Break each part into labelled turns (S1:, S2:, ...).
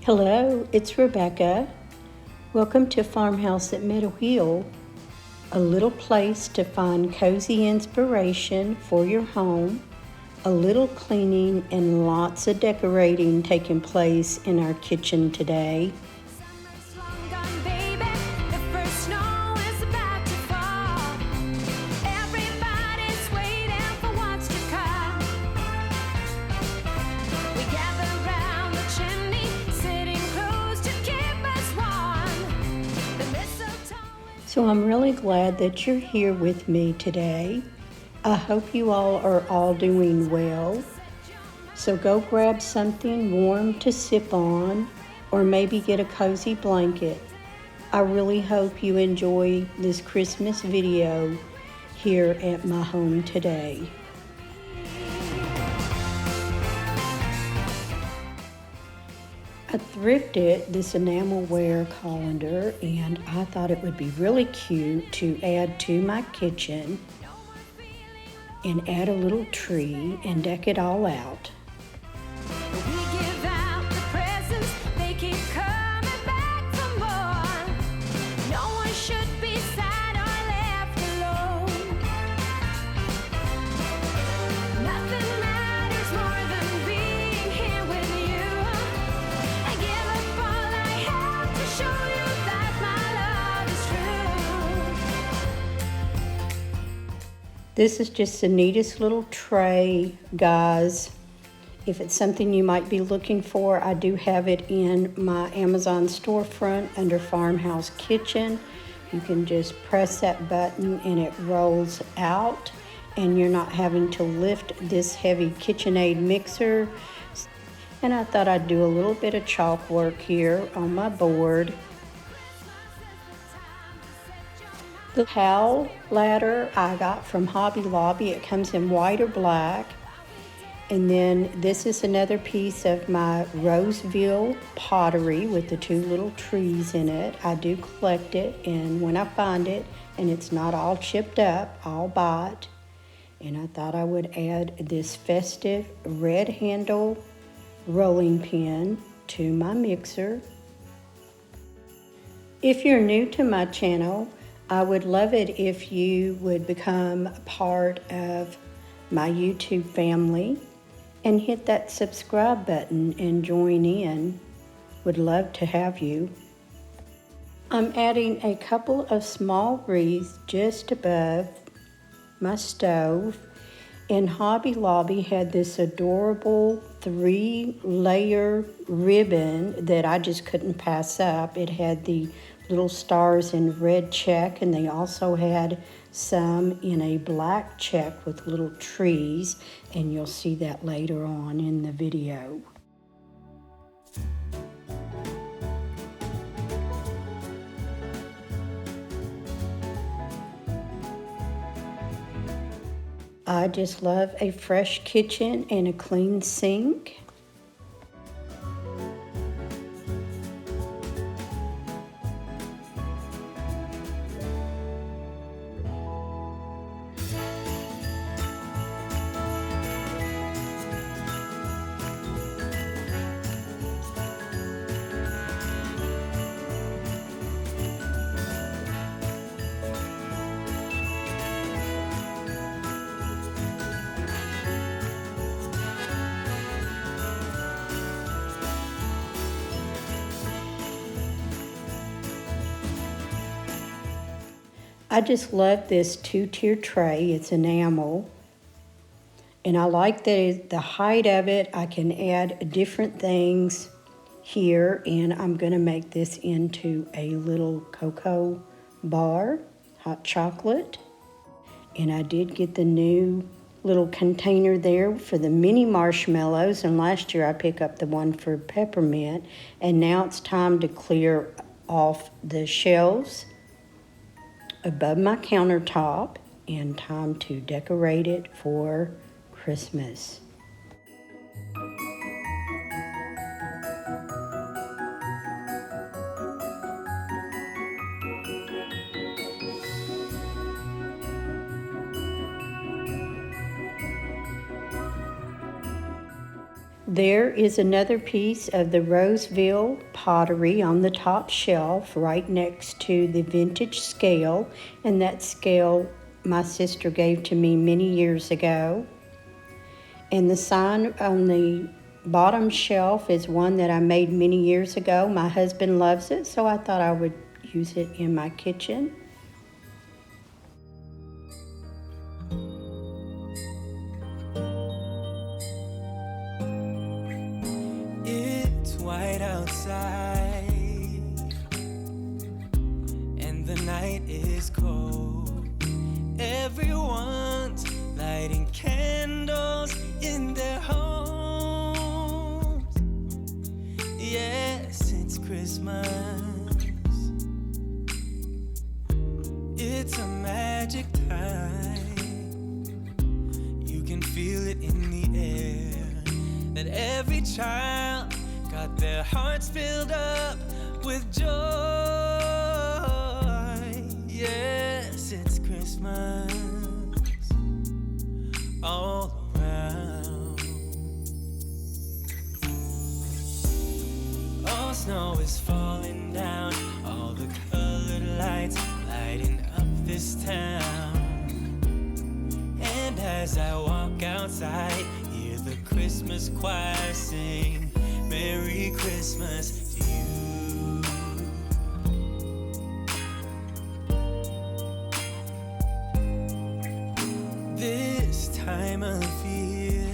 S1: Hello, it's Rebecca. Welcome to Farmhouse at Meadow Hill, a little place to find cozy inspiration for your home, a little cleaning and lots of decorating taking place in our kitchen today. So I'm really glad that you're here with me today. I hope you all are doing well. So go grab something warm to sip on, or maybe get a cozy blanket. I really hope you enjoy this Christmas video here at my home today. I thrifted this enamelware colander and I thought it would be really cute to add to my kitchen and add a little tree and deck it all out. This is just the neatest little tray, guys. If it's something you might be looking for, I do have it in my Amazon storefront under Farmhouse Kitchen. You can just press that button and it rolls out, and you're not having to lift this heavy KitchenAid mixer. And I thought I'd do a little bit of chalk work here on my board. The towel ladder I got from Hobby Lobby. It comes in white or black. And then this is another piece of my Roseville pottery with the two little trees in it. I do collect it, and when I find it and it's not all chipped up, I'll buy it. And I thought I would add this festive red handle rolling pin to my mixer. If you're new to my channel, I would love it if you would become a part of my YouTube family and hit that subscribe button and join in. Would love to have you. I'm adding a couple of small wreaths just above my stove. And Hobby Lobby had this adorable 3-layer ribbon that I just couldn't pass up. It had the little stars in red check, and they also had some in a black check with little trees, and you'll see that later on in the video. I just love a fresh kitchen and a clean sink. I just love this 2-tier tray. It's enamel. And I like the height of it. I can add different things here. And I'm going to make this into a little cocoa bar, hot chocolate. And I did get the new little container there for the mini marshmallows. And last year I picked up the one for peppermint. And now it's time to clear off the shelves above my countertop and time to decorate it for Christmas. There is another piece of the Roseville pottery on the top shelf right next to the vintage scale, and that scale my sister gave to me many years ago. And the sign on the bottom shelf is one that I made many years ago. My husband loves it, so I thought I would use it in my kitchen.
S2: It's white outside and the night is cold. Everyone's lighting candles in their homes. Yes, it's Christmas. It's a magic time. You can feel it in the air, that every child got their hearts filled up with joy. Yes, it's Christmas all around. Oh, snow is falling down, all the colored lights lighting up this town. And as I walk outside, hear the Christmas choir sing, Merry Christmas to you. This time of year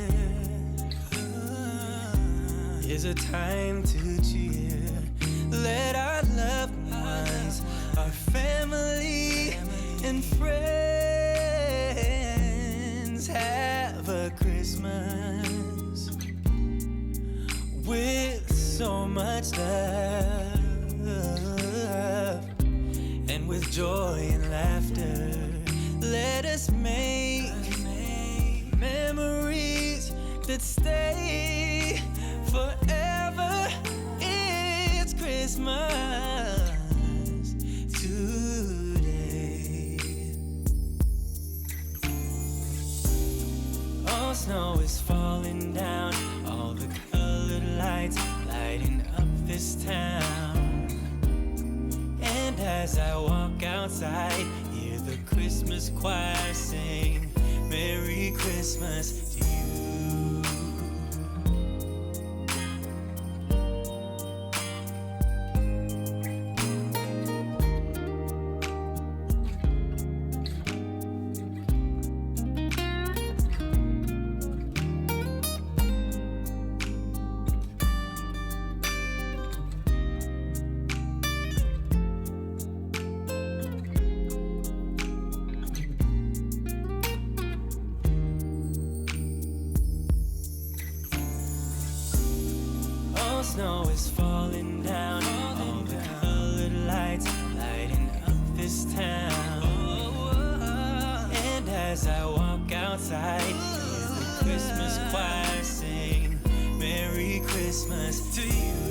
S2: is a time to cheer. Let our loved ones, our family and friends have a Christmas with so much love, and with joy and laughter. Let us make memories that stay forever. It's Christmas today. Oh, snow is falling down, all the colored lights lighting up this town. And as I walk outside, hear the Christmas choir sing, Merry Christmas to you. Snow is falling down, all the colored lights lighting up this town. And as I walk outside, hear the Christmas choir sing, Merry Christmas to you.